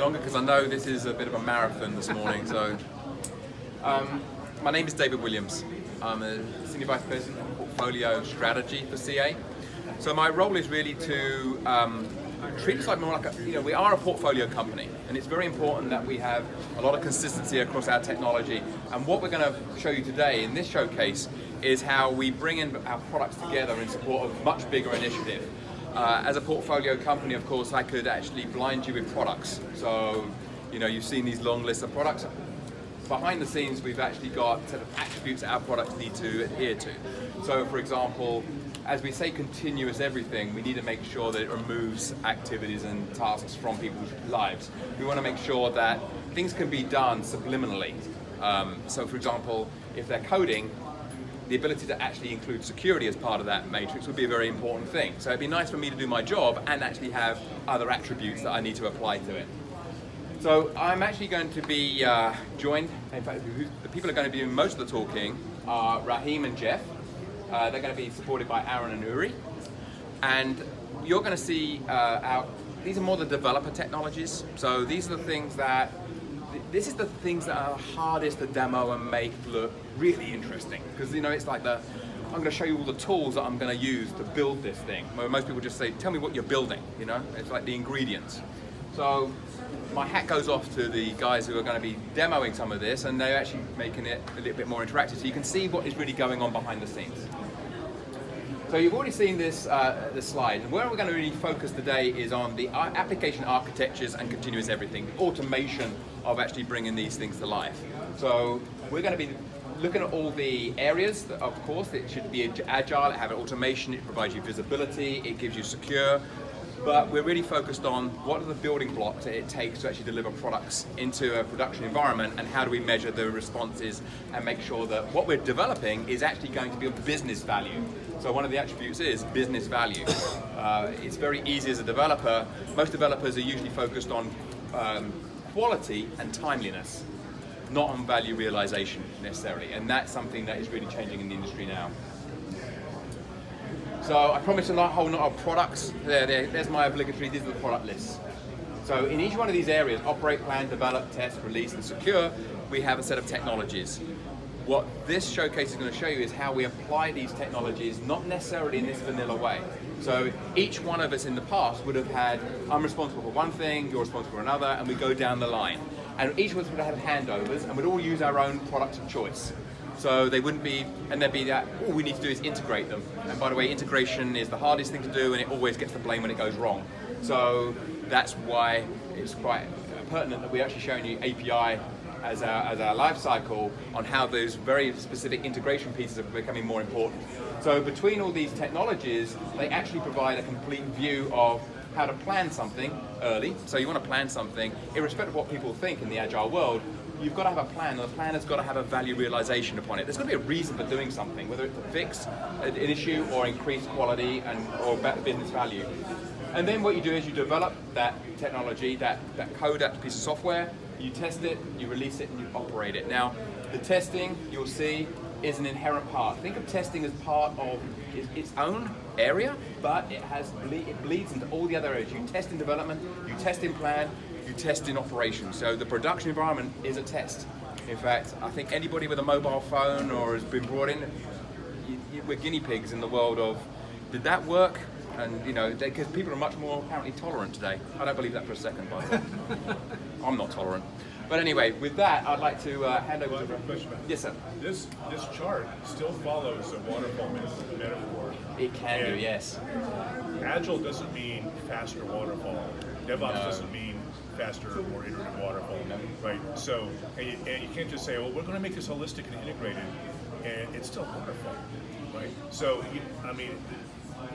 longer because I know this is a bit of a marathon this morning. So, my name is David Williams. I'm a Senior Vice President of Portfolio Strategy for CA. So my role is really to treat us like more like we are a portfolio company, and it's very important that we have a lot of consistency across our technology. And what we're going to show you today in this showcase is how we bring in our products together in support of a much bigger initiative. As a portfolio company, of course, I could actually blind you with products. So, you've seen these long lists of products. Behind the scenes, we've actually got a set of attributes that our products need to adhere to. So, for example, as we say continuous everything, we need to make sure that it removes activities and tasks from people's lives. We want to make sure that things can be done subliminally. So, for example, if they're coding, the ability to actually include security as part of that matrix would be a very important thing. So it'd be nice for me to do my job and actually have other attributes that I need to apply to it. So I'm actually going to be joined, in fact, the people who are going to be doing most of the talking are Rahim and Jeff. They're going to be supported by Aaron and Uri. And you're going to see these are more the developer technologies. So these are the things that this is the things that are hardest to demo and make look really interesting. Because it's like I'm going to show you all the tools that I'm going to use to build this thing. Where most people just say, tell me what you're building, It's like the ingredients. So my hat goes off to the guys who are going to be demoing some of this, and they're actually making it a little bit more interactive so you can see what is really going on behind the scenes. So you've already seen this slide, and where we're going to really focus today is on the application architectures and continuous everything, the automation of actually bringing these things to life. So we're going to be looking at all the areas that, of course, it should be agile, it have automation, it provides you visibility, it gives you secure, but we're really focused on what are the building blocks that it takes to actually deliver products into a production environment, and how do we measure the responses and make sure that what we're developing is actually going to be of business value. So one of the attributes is business value. It's very easy as a developer. Most developers are usually focused on quality and timeliness, not on value realization necessarily, and that's something that is really changing in the industry now. So I promised a whole lot of products. There's my obligatory, these are the product lists. So in each one of these areas, operate, plan, develop, test, release, and secure, we have a set of technologies. What this showcase is going to show you is how we apply these technologies, not necessarily in this vanilla way. So each one of us in the past would have had, I'm responsible for one thing, you're responsible for another, and we go down the line. And each of us would have handovers, and we'd all use our own products of choice. So they wouldn't be, and there'd be that, all we need to do is integrate them. And by the way, integration is the hardest thing to do, and it always gets the blame when it goes wrong. So that's why it's quite pertinent that we're actually showing you API as our life cycle on how those very specific integration pieces are becoming more important. So between all these technologies, they actually provide a complete view of how to plan something early. So you want to plan something, irrespective of what people think in the agile world, you've got to have a plan, and the plan has got to have a value realization upon it. There's got to be a reason for doing something, whether it's to fix an issue or increase quality or better business value. And then what you do is you develop that technology, that code, that piece of software, you test it, you release it, and you operate it. Now, the testing, you'll see, is an inherent part. Think of testing as part of its own area, but it bleeds into all the other areas. You test in development, you test in plan, you test in operation. So the production environment is a test. In fact, I think anybody with a mobile phone or has been brought in, we're guinea pigs in the world of, did that work? And because people are much more apparently tolerant today. I don't believe that for a second, by the way. I'm not tolerant. But anyway, with that, I'd like to hand over to question. Yes, sir. This chart still follows a waterfall metaphor. It can do, yes. Agile doesn't mean faster waterfall. DevOps doesn't mean faster, more iterative waterfall, right? So, and you can't just say, well, we're going to make this holistic and integrated, and it's still waterfall, right? So,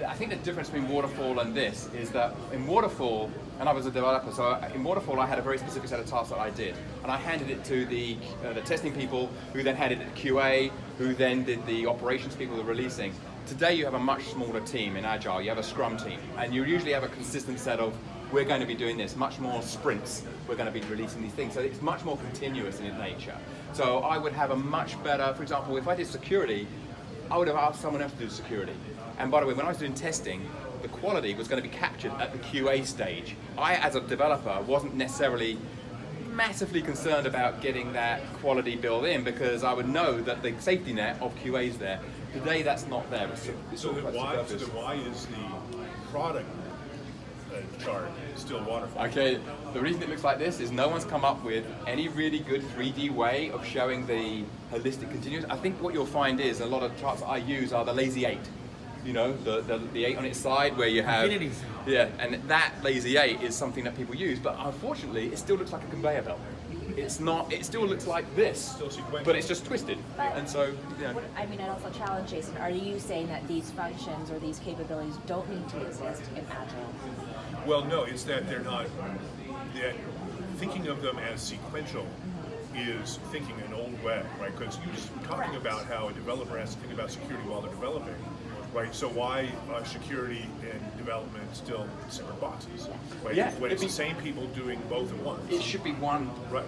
I think the difference between waterfall and this is that in waterfall, and I was a developer, so in waterfall I had a very specific set of tasks that I did, and I handed it to the testing people, who then handed it to QA, who then did the operations people, the releasing. Today you have a much smaller team in Agile. You have a Scrum team, and you usually have a consistent set of, we're going to be doing this, much more sprints, we're going to be releasing these things, so it's much more continuous in its nature. So I would have a much better, for example, if I did security, I would have asked someone else to do security. And by the way, when I was doing testing, the quality was going to be captured at the QA stage. I, as a developer, wasn't necessarily massively concerned about getting that quality built in because I would know that the safety net of QA is there. Today, that's not there. It's So all then quite why, superfluous. why is the product chart still waterfall? Okay, the reason it looks like this is no one's come up with any really good 3D way of showing the holistic continuous. I think what you'll find is a lot of charts that I use are the lazy 8. You know, the 8 on its side where you have... Infinities. Yeah, and that lazy 8 is something that people use, but unfortunately it still looks like a conveyor belt. It's not, it still looks like this, Still sequential. but it's just twisted. But And so, you know, What, I mean, I'd also challenge Jason. Are you saying that these functions or these capabilities don't need to exist in Agile? Well, no, it's that they're not. That thinking of them as sequential is thinking an old way, right? Because you're just talking about how a developer has to think about security while they're developing, right? So why are security and development still separate boxes, right? Yeah, When it'd it's the be- same people doing both at once, it should be one right?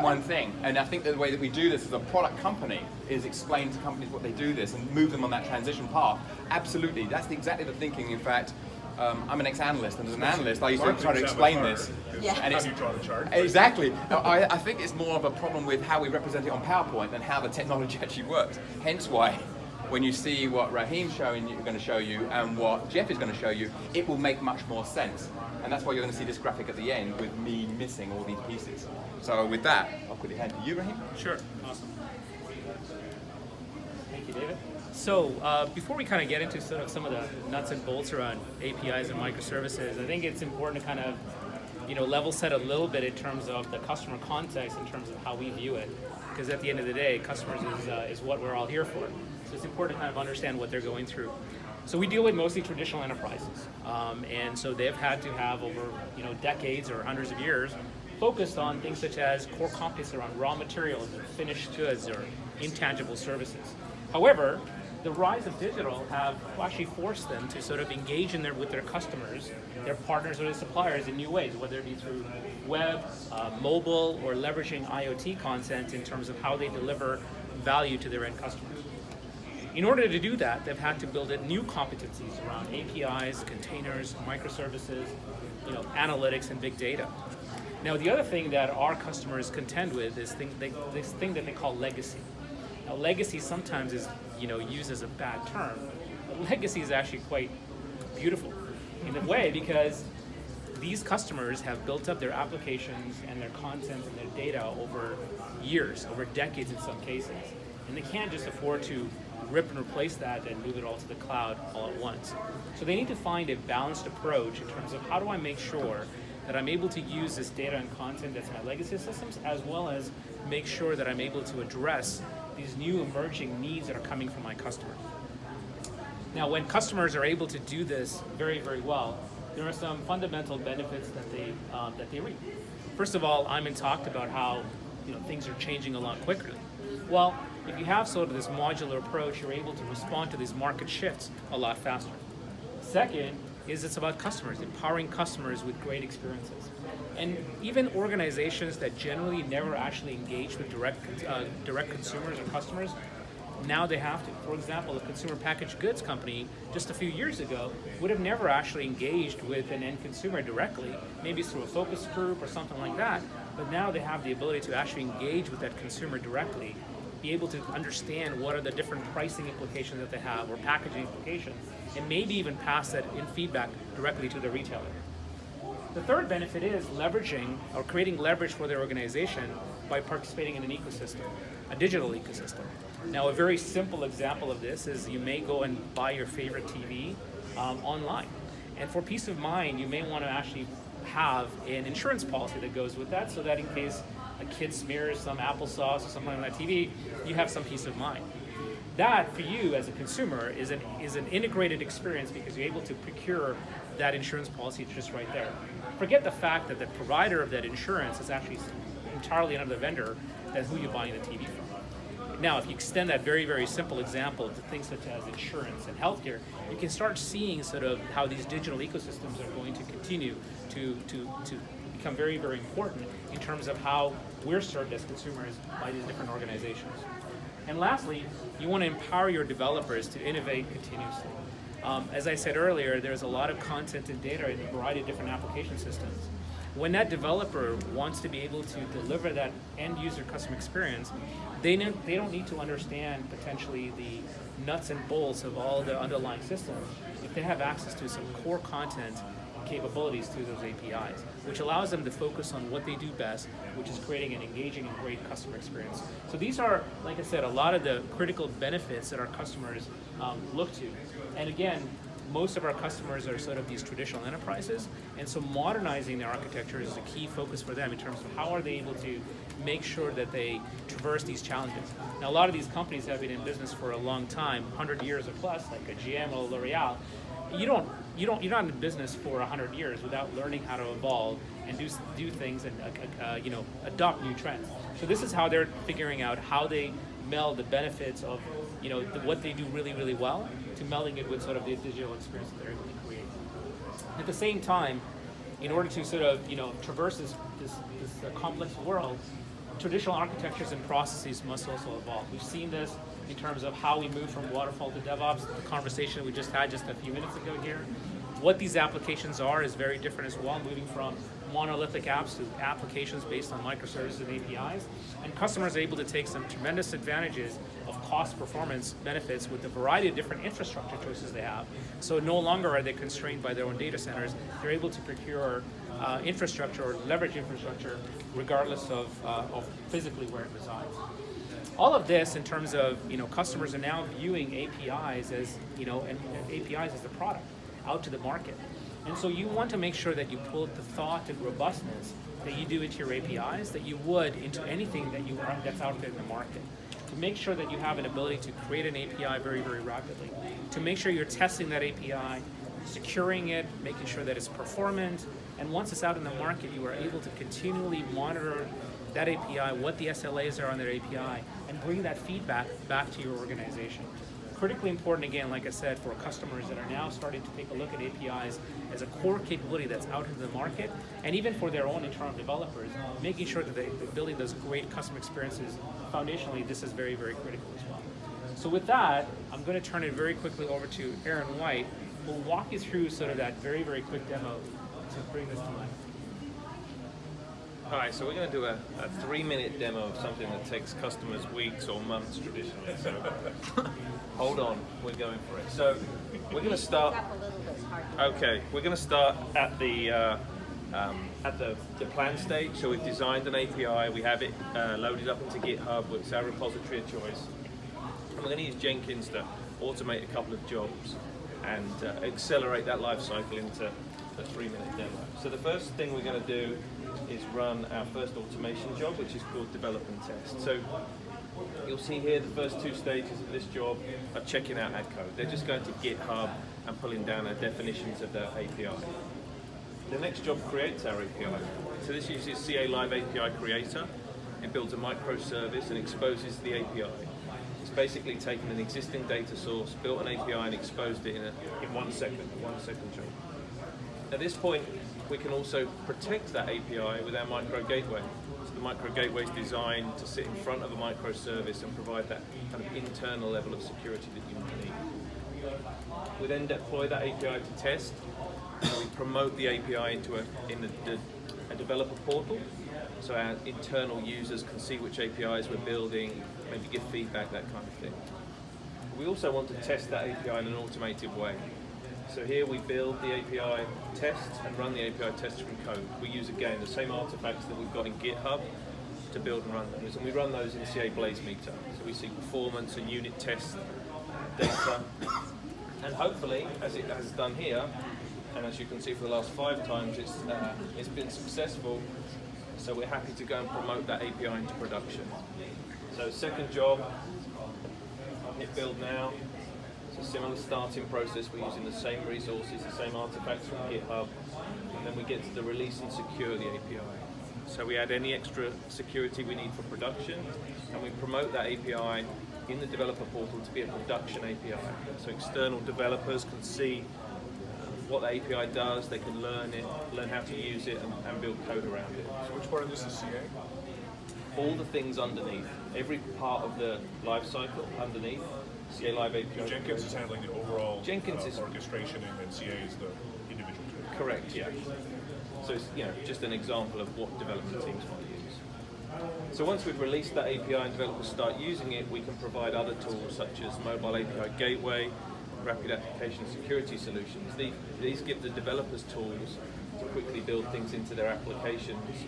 one thing. And I think that the way that we do this as a product company is explain to companies what they do this and move them on that transition path. Absolutely, that's exactly the thinking. In fact, I'm an ex-analyst, and as an analyst, I used to try to explain this. Yeah. And how do you draw the chart? Exactly. I think it's more of a problem with how we represent it on PowerPoint than how the technology actually works. Hence why, when you see what Raheem's going to show you and what Jeff is going to show you, it will make much more sense. And that's why you're going to see this graphic at the end with me missing all these pieces. So with that, I'll quickly hand to you, Raheem. Sure. Awesome. Thank you, David. So before we kind of get into sort of some of the nuts and bolts around APIs and microservices, I think it's important to kind of level set a little bit in terms of the customer context, in terms of how we view it. Because at the end of the day, customers is what we're all here for. So it's important to kind of understand what they're going through. So we deal with mostly traditional enterprises, and so they've had to have over decades or hundreds of years focused on things such as core competencies around raw materials or finished goods or intangible services. However, the rise of digital have actually forced them to sort of engage with their customers, their partners or their suppliers in new ways, whether it be through web, mobile, or leveraging IoT content in terms of how they deliver value to their end customers. In order to do that, they've had to build in new competencies around APIs, containers, microservices, analytics, and big data. Now, the other thing that our customers contend with is this thing that they call legacy. Now, legacy sometimes is used as a bad term, but legacy is actually quite beautiful in a way, because these customers have built up their applications and their content and their data over years, over decades in some cases, and they can't just afford to rip and replace that and move it all to the cloud all at once. So they need to find a balanced approach in terms of how do I make sure that I'm able to use this data and content that's in my legacy systems, as well as make sure that I'm able to address these new emerging needs that are coming from my customers. Now, when customers are able to do this very, very well, there are some fundamental benefits that they reap. First of all, Ayman talked about how things are changing a lot quicker. Well, if you have sort of this modular approach, you're able to respond to these market shifts a lot faster. Second is it's about customers, empowering customers with great experiences. And even organizations that generally never actually engage with direct consumers or customers, now they have to. For example, a consumer packaged goods company just a few years ago would have never actually engaged with an end consumer directly, maybe through a focus group or something like that, but now they have the ability to actually engage with that consumer directly, be able to understand what are the different pricing implications that they have or packaging implications, and maybe even pass that in feedback directly to the retailer. The third benefit is leveraging or creating leverage for their organization by participating in an ecosystem, a digital ecosystem. Now, a very simple example of this is you may go and buy your favorite TV online. And for peace of mind, you may want to actually have an insurance policy that goes with that, so that in case a kid smears some applesauce or something on that TV, you have some peace of mind. That, for you as a consumer, is an integrated experience because you're able to procure that insurance policy just right there. Forget the fact that the provider of that insurance is actually entirely another vendor than who you're buying the TV from. Now, if you extend that very, very simple example to things such as insurance and healthcare, you can start seeing sort of how these digital ecosystems are going to continue to become very, very important in terms of how we're served as consumers by these different organizations. And lastly, you want to empower your developers to innovate continuously. As I said earlier, there's a lot of content and data in a variety of different application systems. When that developer wants to be able to deliver that end user customer experience, they don't need to understand potentially the nuts and bolts of all the underlying systems if they have access to some core content capabilities through those APIs, which allows them to focus on what they do best, which is creating an engaging and great customer experience. So these are, like I said, a lot of the critical benefits that our customers look to. And again, most of our customers are sort of these traditional enterprises, and so modernizing their architecture is a key focus for them in terms of how are they able to make sure that they traverse these challenges. Now, a lot of these companies have been in business for a long time, 100 years or plus, like a GM or L'Oreal. You're not in business for 100 years without learning how to evolve and do things and adopt new trends. So this is how they're figuring out how they meld the benefits of what they do really, really well to melding it with sort of the digital experience that they're able to create. At the same time, in order to sort of traverse this complex world, traditional architectures and processes must also evolve. We've seen this in terms of how we move from waterfall to DevOps, the conversation we just had just a few minutes ago here. What these applications are is very different as well, moving from monolithic apps to applications based on microservices and APIs. And customers are able to take some tremendous advantages of cost performance benefits with the variety of different infrastructure choices they have. So no longer are they constrained by their own data centers. They're able to procure infrastructure or leverage infrastructure regardless of physically where it resides. All of this in terms of, customers are now viewing APIs as, and APIs as the product out to the market. And so you want to make sure that you pull the thought and robustness that you do into your APIs that you would into anything that's out there in the market. To make sure that you have an ability to create an API very, very rapidly. To make sure you're testing that API, securing it, making sure that it's performant, and once it's out in the market, you are able to continually monitor that API, what the SLAs are on that API, and bring that feedback back to your organization. Critically important, again, like I said, for customers that are now starting to take a look at APIs as a core capability that's out into the market, and even for their own internal developers, making sure that they're building those great customer experiences. Foundationally, this is very, very critical as well. So with that, I'm going to turn it very quickly over to Aaron White, who will walk you through sort of that very, very quick demo to bring this to life. Hi, so we're going to do a 3-minute demo of something that takes customers weeks or months traditionally. So hold on, we're going for it. So we're going to start. Okay, we're going to start at the plan stage. So we've designed an API. We have it loaded up into GitHub, which is our repository of choice. And we're going to use Jenkins to automate a couple of jobs and accelerate that life cycle into a 3-minute demo. So the first thing we're going to do is run our first automation job, which is called develop and test. So you'll see here the first 2 stages of this job are checking out our code. They're just going to GitHub and pulling down our definitions of the API. The next job creates our API. So this uses CA Live API Creator. It builds a microservice and exposes the API. It's basically taken an existing data source, built an API and exposed it in 1 second, a 1-second job. At this point, we can also protect that API with our micro gateway. So the micro gateway is designed to sit in front of a microservice and provide that kind of internal level of security that you need. We then deploy that API to test. We promote the API into a developer portal, so our internal users can see which APIs we're building, maybe give feedback, that kind of thing. We also want to test that API in an automated way. So here we build the API tests and run the API tests from code. We use, again, the same artifacts that we've got in GitHub to build and run those. And we run those in CA BlazeMeter. So we see performance and unit test data. And hopefully, as it has done here, and as you can see for the last 5 times, it's been successful. So we're happy to go and promote that API into production. So second job, hit build now. It's a similar starting process. We're using the same resources, the same artifacts from GitHub, and then we get to the release and secure the API. So we add any extra security we need for production, and we promote that API in the developer portal to be a production API. So external developers can see what the API does, they can learn it, learn how to use it, and build code around it. So which part of this is CA? All the things underneath, every part of the life cycle underneath. CA Live API. Jenkins is handling the overall Jenkins is- orchestration, and then CA is the individual tool. Correct, yeah. So it's just an example of what development teams want to use. So once we've released that API and developers start using it, we can provide other tools such as mobile API gateway, rapid application security solutions. These give the developers tools to quickly build things into their applications,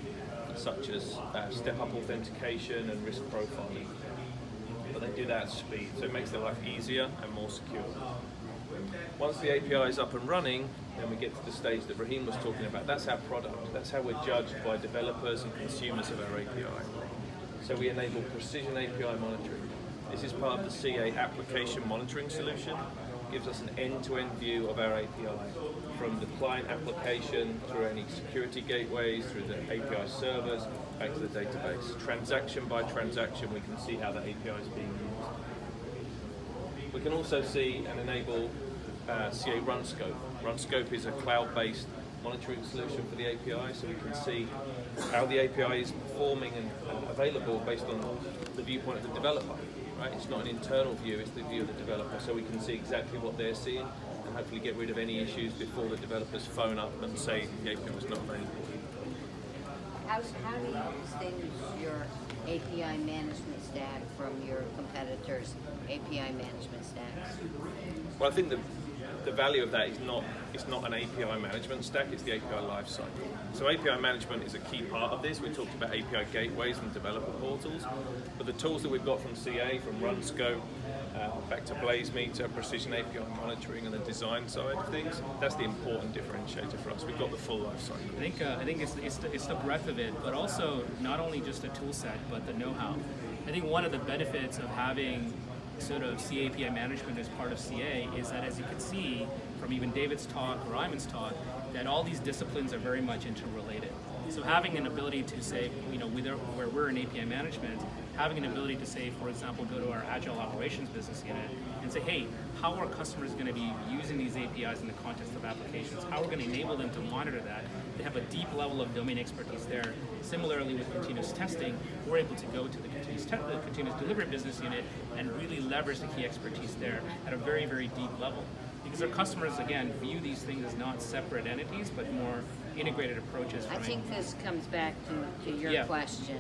such as step-up authentication and risk profiling. But they do that at speed, so it makes their life easier and more secure. Once the API is up and running, then we get to the stage that Raheem was talking about. That's our product. That's how we're judged by developers and consumers of our API. So we enable precision API monitoring. This is part of the CA application monitoring solution. It gives us an end-to-end view of our API, from the client application through any security gateways, through the API servers, back to the database. Transaction by transaction, we can see how the API is being used. We can also see and enable CA RunScope. RunScope is a cloud-based monitoring solution for the API, so we can see how the API is performing and available based on the viewpoint of the developer. Right? It's not an internal view, it's the view of the developer, so we can see exactly what they're seeing and hopefully get rid of any issues before the developers phone up and say the API was not available. How do you distinguish your API management stack from your competitors' API management stacks? Well, I think the value of that is it's not an API management stack, it's the API lifecycle. So API management is a key part of this. We talked about API gateways and developer portals, but the tools that we've got from CA, from RunScope, back to BlazeMeter, precision API monitoring, and the design side of things, that's the important differentiator for us. We've got the full lifecycle. I think it's the breadth of it, but also not only just the tool set, but the know-how. I think one of the benefits of having sort of CAPI management as part of CA is that, as you can see from even David's talk or Iman's talk, that all these disciplines are very much interrelated. So having an ability to say, where we're in API management, having an ability to say, for example, go to our Agile Operations business unit and say, hey, how are customers going to be using these APIs in the context of applications? How are we going to enable them to monitor that? They have a deep level of domain expertise there. Similarly, with continuous testing, we're able to go to the continuous delivery business unit and really leverage the key expertise there at a very, very deep level. Because our customers, again, view these things as not separate entities, but more integrated approaches. I think this comes back to your question,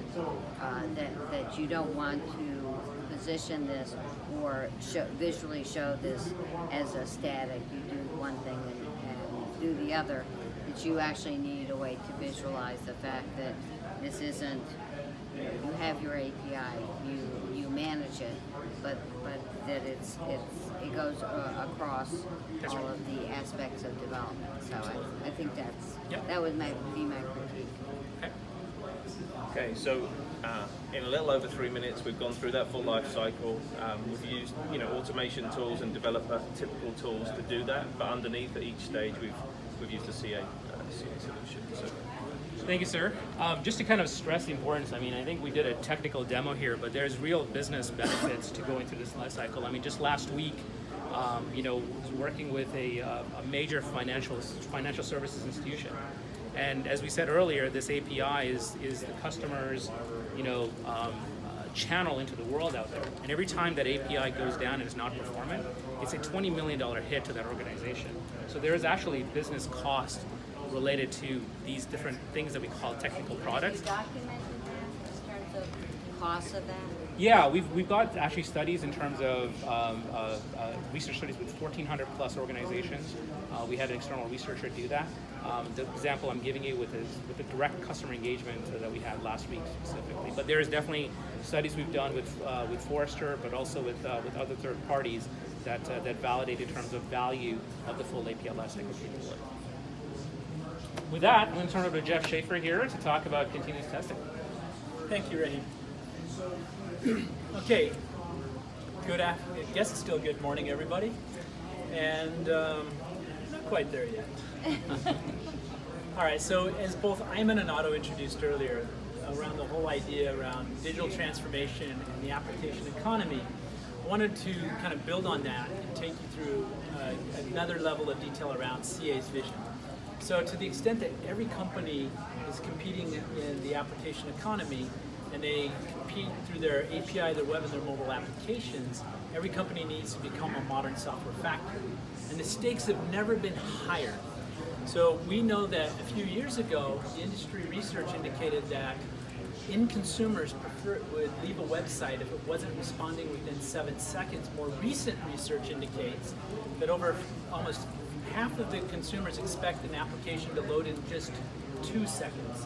that you don't want to position this or visually show this as a static. You do one thing and do the other. That you actually need a way to visualize the fact that this isn't, you have your API, you manage it, but that it goes across all of the aspects of development. So I think that would be my critique. Okay, so in a little over 3 minutes, we've gone through that full life cycle. We've used automation tools and developer typical tools to do that, but underneath at each stage, we've used a CA solution. So. Thank you, sir. Just to kind of stress the importance, I think we did a technical demo here, but there's real business benefits to going through this life cycle. Just last week, was working with a major financial services institution. And as we said earlier, this API is the customer's, channel into the world out there. And every time that API goes down and is not performant, it's a $20 million hit to that organization. So there is actually business cost related to these different things that we call technical products. Can you document in terms of costs of that? Yeah, we've got actually studies in terms of research studies with 1,400 plus organizations. We had an external researcher do that. The example I'm giving you with the direct customer engagement that we had last week specifically. But there is definitely studies we've done with Forrester, but also with other third parties that validate in terms of value of the full API lifecycle capability. With that, I'm going to turn it over to Jeff Schaefer here to talk about continuous testing. Thank you, Raheem. Okay, I guess it's still good morning, everybody. And not quite there yet. All right, so as both Iman and Otto introduced earlier, around the whole idea around digital transformation and the application economy, I wanted to kind of build on that and take you through another level of detail around CA's vision. So to the extent that every company is competing in the application economy, and they compete through their API, their web, and their mobile applications, Every company needs to become a modern software factory. And the stakes have never been higher. So we know that a few years ago, the industry research indicated that consumers would leave a website if it wasn't responding within 7 seconds. More recent research indicates that over almost half of the consumers expect an application to load in just 2 seconds.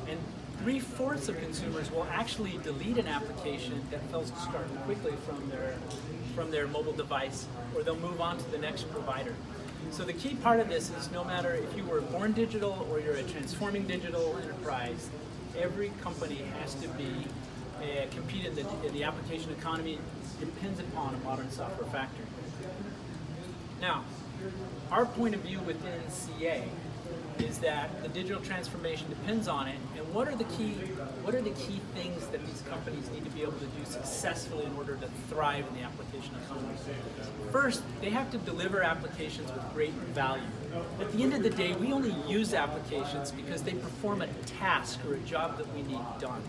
And 3/4 of consumers will actually delete an application that fails to start quickly from their mobile device, or they'll move on to the next provider. So the key part of this is no matter if you were born digital or you're a transforming digital enterprise, every company has to be compete in the application economy depends upon a modern software factory. Now, our point of view within CA is that the digital transformation depends on it, and what are the key things that these companies need to be able to do successfully in order to thrive in the application economy? First, they have to deliver applications with great value. At the end of the day, we only use applications because they perform a task or a job that we need done.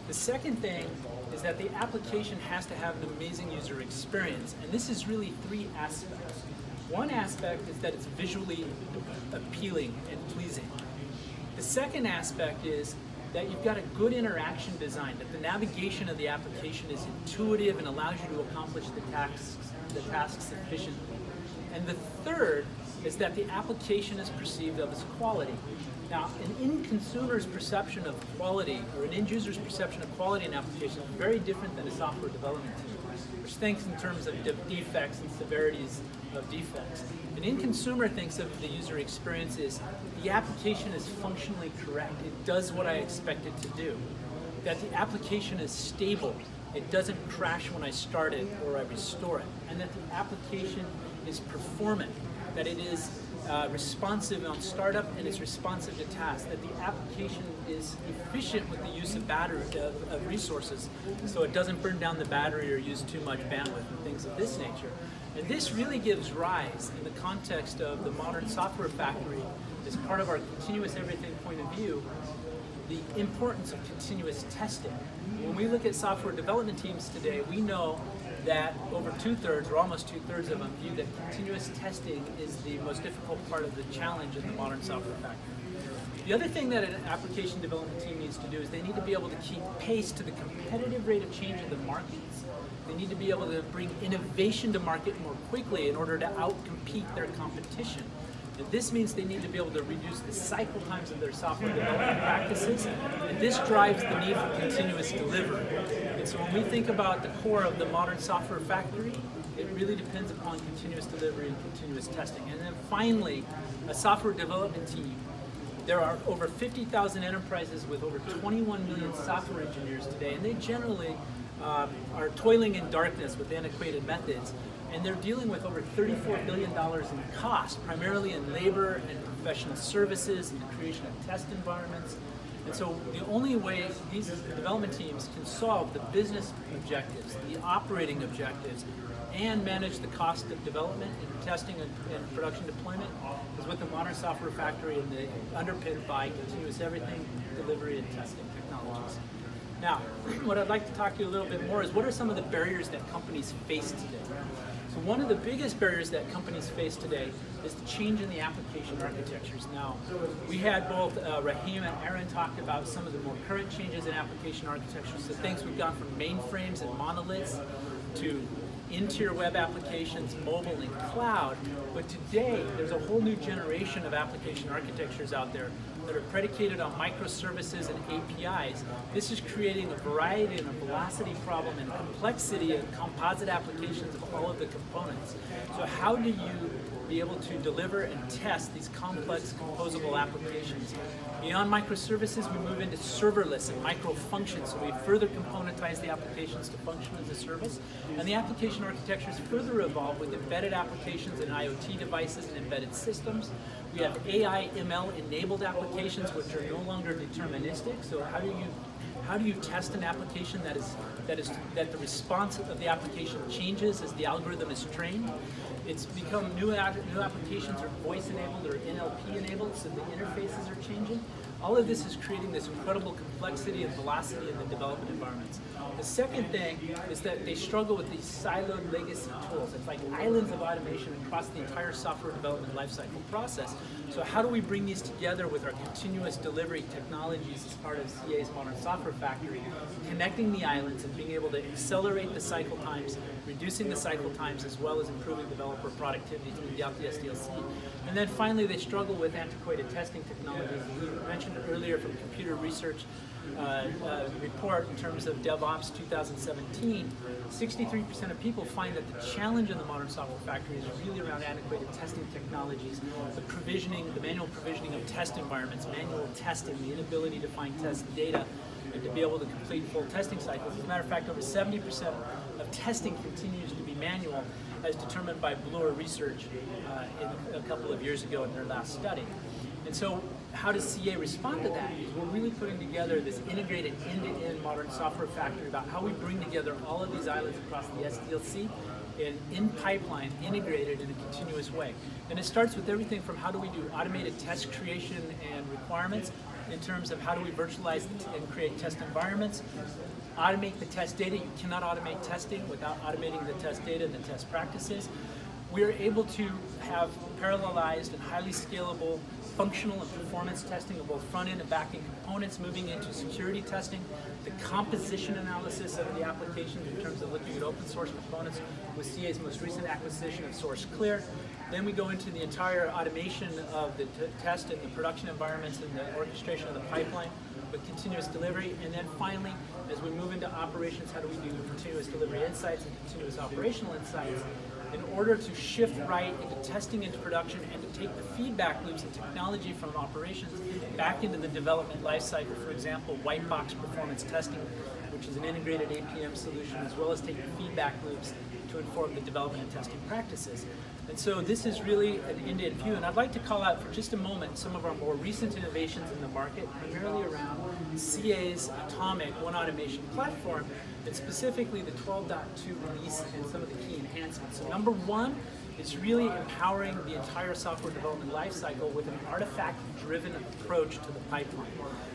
The second thing is that the application has to have an amazing user experience, and this is really 3 aspects. One aspect is that it's visually appealing and pleasing. The second aspect is that you've got a good interaction design, that the navigation of the application is intuitive and allows you to accomplish the tasks efficiently. And the third is that the application is perceived of as quality. Now, an end consumer's perception of quality or an end user's perception of quality in an application is very different than a software development team, which thinks in terms of defects and severities of defects. An end consumer thinks of the user experience as the application is functionally correct. It does what I expect it to do. That the application is stable. It doesn't crash when I start it or I restore it. And that the application is performant. That it is responsive on startup and it's responsive to tasks. That the application is efficient with the use of of resources, so it doesn't burn down the battery or use too much bandwidth and things of this nature. And this really gives rise, in the context of the modern software factory, as part of our continuous everything point of view, the importance of continuous testing. When we look at software development teams today, we know that over 2/3, or almost 2/3 of them, view that continuous testing is the most difficult part of the challenge in the modern software factory. The other thing that an application development team needs to do is they need to be able to keep pace to the competitive rate of change in the markets. They need to be able to bring innovation to market more quickly in order to outcompete their competition. And this means they need to be able to reduce the cycle times of their software development practices, and this drives the need for continuous delivery. And so when we think about the core of the modern software factory, it really depends upon continuous delivery and continuous testing. And then finally, a software development team. There are over 50,000 enterprises with over 21 million software engineers today, and they generally are toiling in darkness with antiquated methods, and they're dealing with over $34 billion in cost, primarily in labor and professional services and the creation of test environments. And so the only way these development teams can solve the business objectives, the operating objectives, and manage the cost of development and testing and production deployment is with the modern software factory and underpinned by continuous everything, delivery, and testing technologies. Now, what I'd like to talk to you a little bit more is what are some of the barriers that companies face today? So one of the biggest barriers that companies face today is the change in the application architectures. Now, we had both Rahim and Aaron talked about some of the more current changes in application architectures. So things we've gone from mainframes and monoliths to interior web applications, mobile and cloud. But today, there's a whole new generation of application architectures out there that are predicated on microservices and APIs. This is creating a variety and a velocity problem and complexity and composite applications of all of the components. So how do you be able to deliver and test these complex composable applications? Beyond microservices, we move into serverless and micro-functions, so we further componentize the applications to function as a service. And the application architectures further evolve with embedded applications and IoT devices and embedded systems. We have AI, ML enabled applications which are no longer deterministic. So how do you test an application that the response of the application changes as the algorithm is trained? It's become new applications are voice enabled or NLP enabled, so the interfaces are changing. All of this is creating this incredible complexity and velocity in the development environments. The second thing is that they struggle with these siloed legacy tools. It's like islands of automation across the entire software development lifecycle process. So how do we bring these together with our continuous delivery technologies as part of CA's Modern Software Factory, connecting the islands and being able to accelerate the cycle times, reducing the cycle times, as well as improving developer productivity throughout the SDLC. And then finally, they struggle with antiquated testing technologies. We mentioned earlier from Computer Research report in terms of DevOps 2017, 63% of people find that the challenge in the Modern Software Factory is really around antiquated testing technologies, the provisioning, the manual provisioning of test environments, manual testing, the inability to find test data, and to be able to complete full testing cycles. As a matter of fact, over 70% of testing continues to be manual, as determined by Bloor Research a couple of years ago in their last study. And so how does CA respond to that? We're really putting together this integrated end-to-end Modern Software Factory about how we bring together all of these islands across the SDLC in pipeline, integrated in a continuous way. And it starts with everything from how do we do automated test creation and requirements, in terms of how do we virtualize and create test environments, automate the test data. You cannot automate testing without automating the test data and the test practices. We are able to have parallelized and highly scalable functional and performance testing of both front-end and back-end components, moving into security testing, the composition analysis of the applications in terms of looking at open source components with CA's most recent acquisition of SourceClear. Then we go into the entire automation of the test and the production environments and the orchestration of the pipeline with continuous delivery. And then finally, as we move into operations, how do we do continuous delivery insights and continuous operational insights in order to shift right into testing into production and to take the feedback loops and technology from operations back into the development lifecycle. For example, white box performance testing, which is an integrated APM solution, as well as taking feedback loops to inform the development and testing practices. And so this is really an end-to-end view, and I'd like to call out for just a moment some of our more recent innovations in the market, primarily around CA's Atomic One Automation platform, and specifically the 12.2 release and some of the key enhancements. So number one, it's really empowering the entire software development lifecycle with an artifact-driven approach to the pipeline.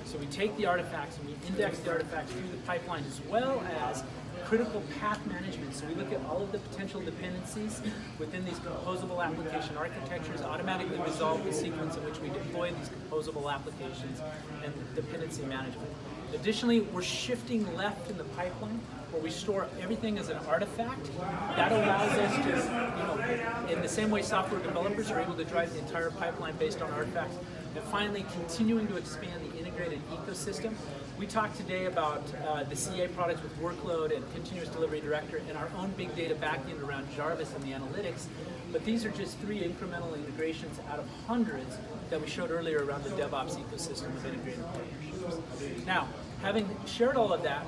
So we take the artifacts and we index the artifacts through the pipeline, as well as critical path management. So we look at all of the potential dependencies within these composable application architectures, automatically resolve the sequence in which we deploy these composable applications, and dependency management. Additionally, we're shifting left in the pipeline, where we store everything as an artifact. That allows us to, in the same way software developers are able to drive the entire pipeline based on artifacts. And finally, continuing to expand the integrated ecosystem. We talked today about the CA products with Workload and Continuous Delivery Director and our own big data backend around Jarvis and the analytics. But these are just 3 incremental integrations out of hundreds that we showed earlier around the DevOps ecosystem of integrated partnerships. Now, having shared all of that,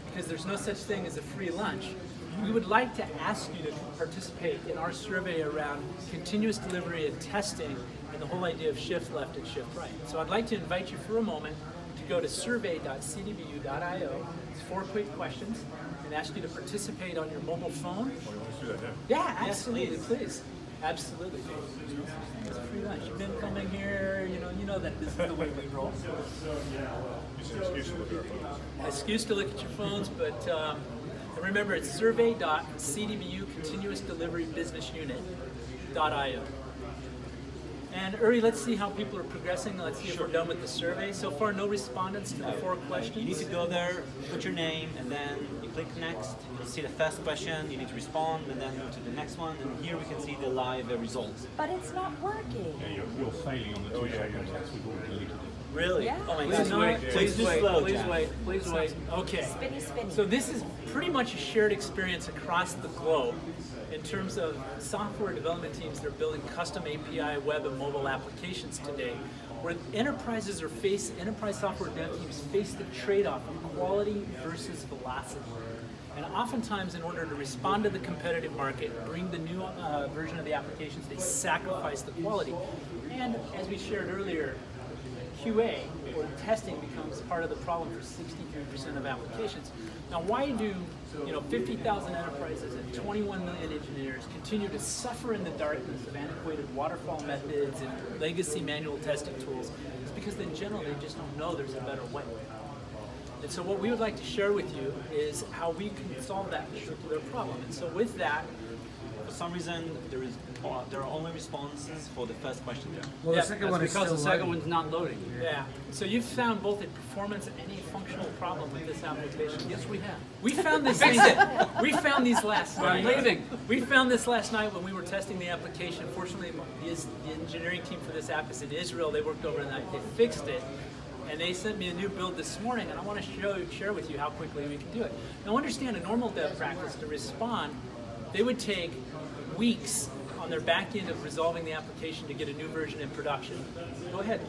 because there's no such thing as a free lunch, we would like to ask you to participate in our survey around continuous delivery and testing and the whole idea of shift left and shift right. So I'd like to invite you for a moment to go to survey.cdbu.io. It's 4 quick questions and ask you to participate on your mobile phone. Oh, let's do that now. Yeah, absolutely, please. Absolutely. It's a free lunch. You've been coming here, you know that this is the way we roll. It's an excuse to look at our phones. Excuse to look at your phones, but and remember, it's survey.cdbu continuous delivery business unit.io. And Uri, let's see how people are progressing. Let's see if we're done with the survey. So far, no respondents to the 4 questions. You need to go there, put your name, and then you click next. You'll see the first question. You need to respond, and then move to the next one. And here we can see the live results. But it's not working. You're failing on the 2 seconds. We've all deleted it. Really? Yeah. Oh my Please God. wait, please Just wait, slow, please Jack. wait, please wait. Okay. Spinny. So this is pretty much a shared experience across the globe in terms of software development teams that are building custom API web and mobile applications today, where enterprise software dev teams face the trade-off of quality versus velocity. And oftentimes, in order to respond to the competitive market, bring the new version of the applications, they sacrifice the quality. And as we shared earlier, QA or testing becomes part of the problem for 63% of applications. Now, why do 50,000 enterprises and 21 million engineers continue to suffer in the darkness of antiquated waterfall methods and legacy manual testing tools? It's because in general they just don't know there's a better way. And so what we would like to share with you is how we can solve that particular problem. And so with that, For some reason, there are only responses for the first question there. Well, Yeah, the second that's one is Because still the second loading. one's not loading. yeah, so you've found both a performance and a functional problem with this application. Yes, we have. We found this we found these last night. leaving. We found this last night when we were testing the application. Fortunately, the engineering team for this app is in Israel. They worked overnight. They fixed it. And they sent me a new build this morning, and I want to share with you how quickly we can do it. Now, understand a normal dev practice to respond, they would take weeks on their back end of resolving the application to get a new version in production. Go ahead.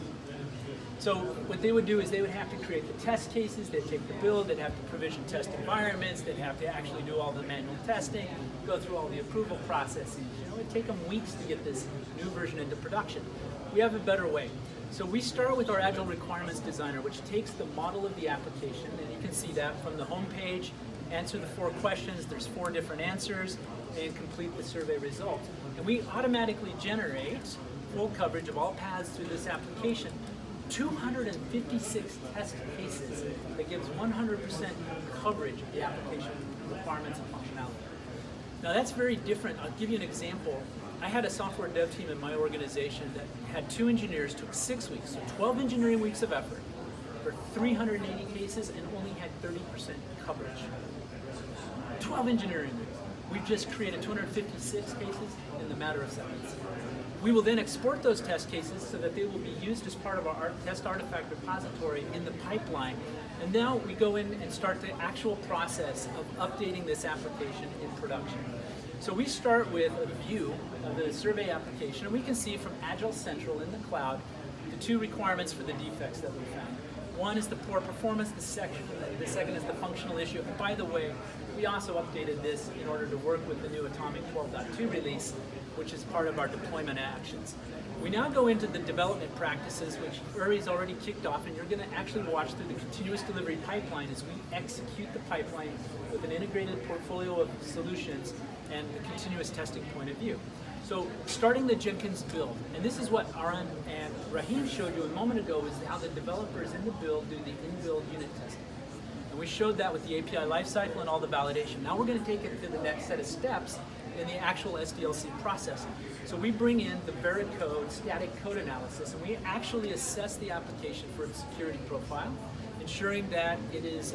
So what they would do is they would have to create the test cases, they'd take the build, they'd have to provision test environments, they'd have to actually do all the manual testing, go through all the approval processes. It'd take them weeks to get this new version into production. We have a better way. So we start with our Agile Requirements Designer, which takes the model of the application, and you can see that from the home page, answer the 4 questions, there's 4 different answers, and complete the survey results. And we automatically generate full coverage of all paths through this application, 256 test cases that gives 100% coverage of the application requirements and functionality. Now that's very different. I'll give you an example. I had a software dev team in my organization that had 2 engineers, took 6 weeks, so 12 engineering weeks of effort for 380 cases and only had 30% coverage. 12 engineering weeks. We've just created 256 cases in the matter of seconds. We will then export those test cases so that they will be used as part of our test artifact repository in the pipeline. And now we go in and start the actual process of updating this application in production. So we start with a view of the survey application, and we can see from Agile Central in the cloud the 2 requirements for the defects that we found. One is the poor performance, the second is the functional issue. And by the way, we also updated this in order to work with the new Atomic 12.2 release, which is part of our deployment actions. We now go into the development practices, which Uri's already kicked off, and you're going to actually watch through the continuous delivery pipeline as we execute the pipeline with an integrated portfolio of solutions and the continuous testing point of view. So starting the Jenkins build, and this is what Aaron and Rahim showed you a moment ago, is how the developers in the build do the in-build unit testing. And we showed that with the API lifecycle and all the validation. Now we're going to take it to the next set of steps in the actual SDLC process. So we bring in the Veracode static code analysis, and we actually assess the application for its security profile, ensuring that it is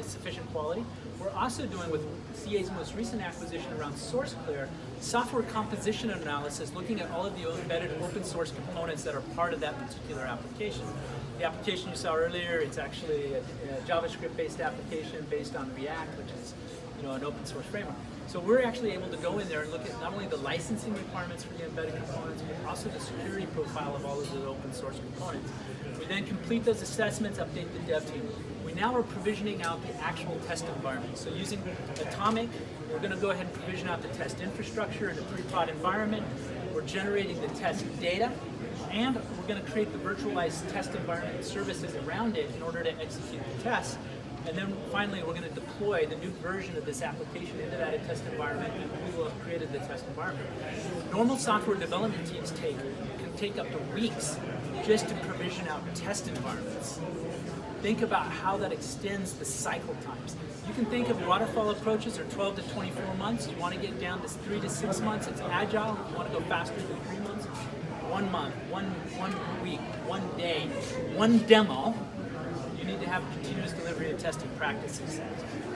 sufficient quality. We're also doing, with CA's most recent acquisition around SourceClear, software composition analysis, looking at all of the embedded open source components that are part of that particular application. The application you saw earlier, it's actually a JavaScript-based application based on React, which is an open source framework. So we're actually able to go in there and look at not only the licensing requirements for the embedded components, but also the security profile of all of the open source components. We then complete those assessments, update the dev team. We now are provisioning out the actual test environment. So using Atomic, we're going to go ahead and provision out the test infrastructure in a pre-prod environment. We're generating the test data, and we're going to create the virtualized test environment services around it in order to execute the tests. And then finally, we're going to deploy the new version of this application into that test environment, and we will have created the test environment. Normal software development teams can take up to weeks just to provision out test environments. Think about how that extends the cycle times. You can think of waterfall approaches are 12 to 24 months. You want to get down to 3 to 6 months. It's agile. You want to go faster than 3 months. 1 month, one week, 1 day, 1 demo. You need to have continuous delivery and testing practices.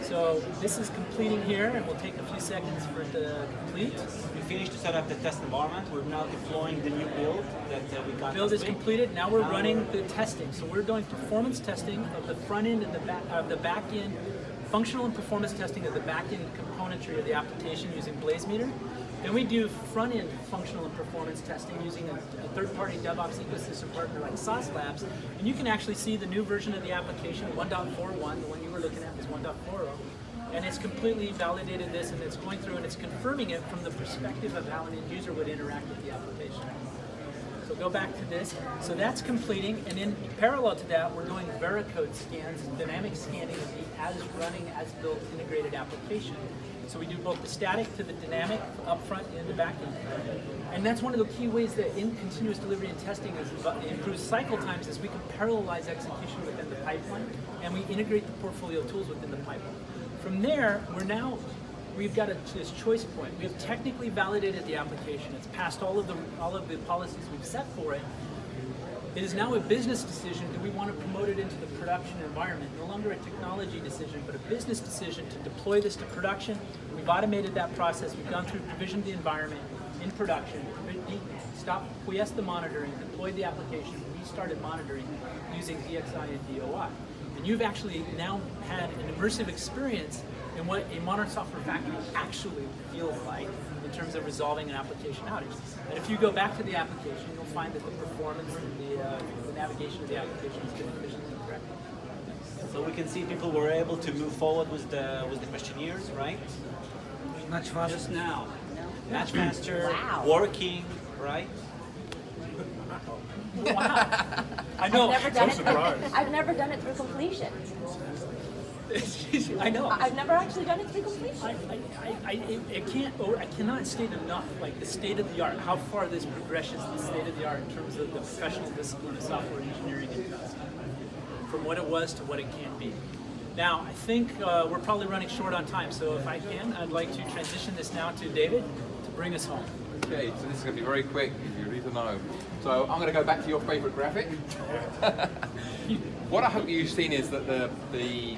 So this is completing here, and we'll take a few seconds for it to complete. We finished to set up the test environment. We're now deploying the new build that we got. Build is completed. Now we're running the testing. So we're doing performance testing of the front end and the back end, functional and performance testing of the back end componentry of the application using BlazeMeter. Then we do front-end functional and performance testing using a third-party DevOps ecosystem partner like Sauce Labs. And you can actually see the new version of the application, 1.41, the one you were looking at was 1.40. And it's completely validated this, and it's going through and it's confirming it from the perspective of how an end user would interact with the application. So go back to this. So that's completing, and in parallel to that, we're doing Veracode scans, dynamic scanning of the as-running, as-built integrated application. So we do both the static to the dynamic up front and the back end. And that's one of the key ways that in continuous delivery and testing improves cycle times, is we can parallelize execution within the pipeline, and we integrate the portfolio of tools within the pipeline. From there, we've got this choice point. We have technically validated the application. It's passed all of the policies we've set for it. It is now a business decision. Do we want to promote it into the production environment? No longer a technology decision, but a business decision to deploy this to production. We've automated that process. We've gone through provision of the environment in production, quiesced the monitoring, deployed the application, restarted monitoring using DXI and DOI. And you've actually now had an immersive experience in what a modern software factory actually feels like in terms of resolving an application outage. And if you go back to the application, you'll find that the performance and the navigation of the application has been efficiently corrected. So we can see people were able to move forward with the questionnaires, right? Much faster. Just now. Much faster, Wow. working, right? Wow. I know. I've never done it through completion. I know. I've never actually done it through completion. I cannot state enough, like the state of the art, how far this progresses the state of the art in terms of the professional discipline of software engineering and testing, from what it was to what it can be. Now, I think we're probably running short on time, so if I can, I'd like to transition this now to David to bring us home. Okay, so this is going to be very quick if you need to know. So I'm going to go back to your favorite graphic. What I hope you've seen is that the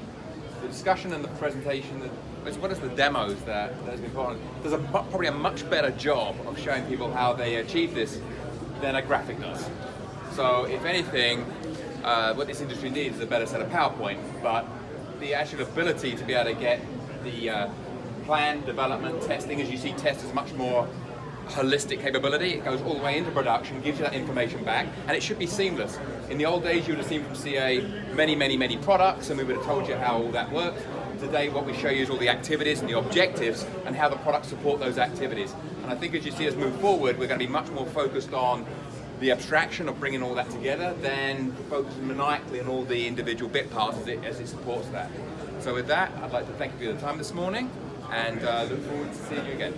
discussion and the presentation, as well as the demos that has been put on, does probably a much better job of showing people how they achieve this than a graphic does. So if anything, what this industry needs is a better set of PowerPoint, but the actual ability to be able to get the plan, development, testing, as you see, test is much more holistic capability. It goes all the way into production, gives you that information back, and it should be seamless. In the old days, you would have seen from CA many products, and we would have told you how all that works. Today, what we show you is all the activities and the objectives and how the products support those activities. And I think as you see us move forward, we're going to be much more focused on the abstraction of bringing all that together than focusing maniacally on all the individual bit parts as it supports that. So with that, I'd like to thank you for your time this morning, and look forward to seeing you again.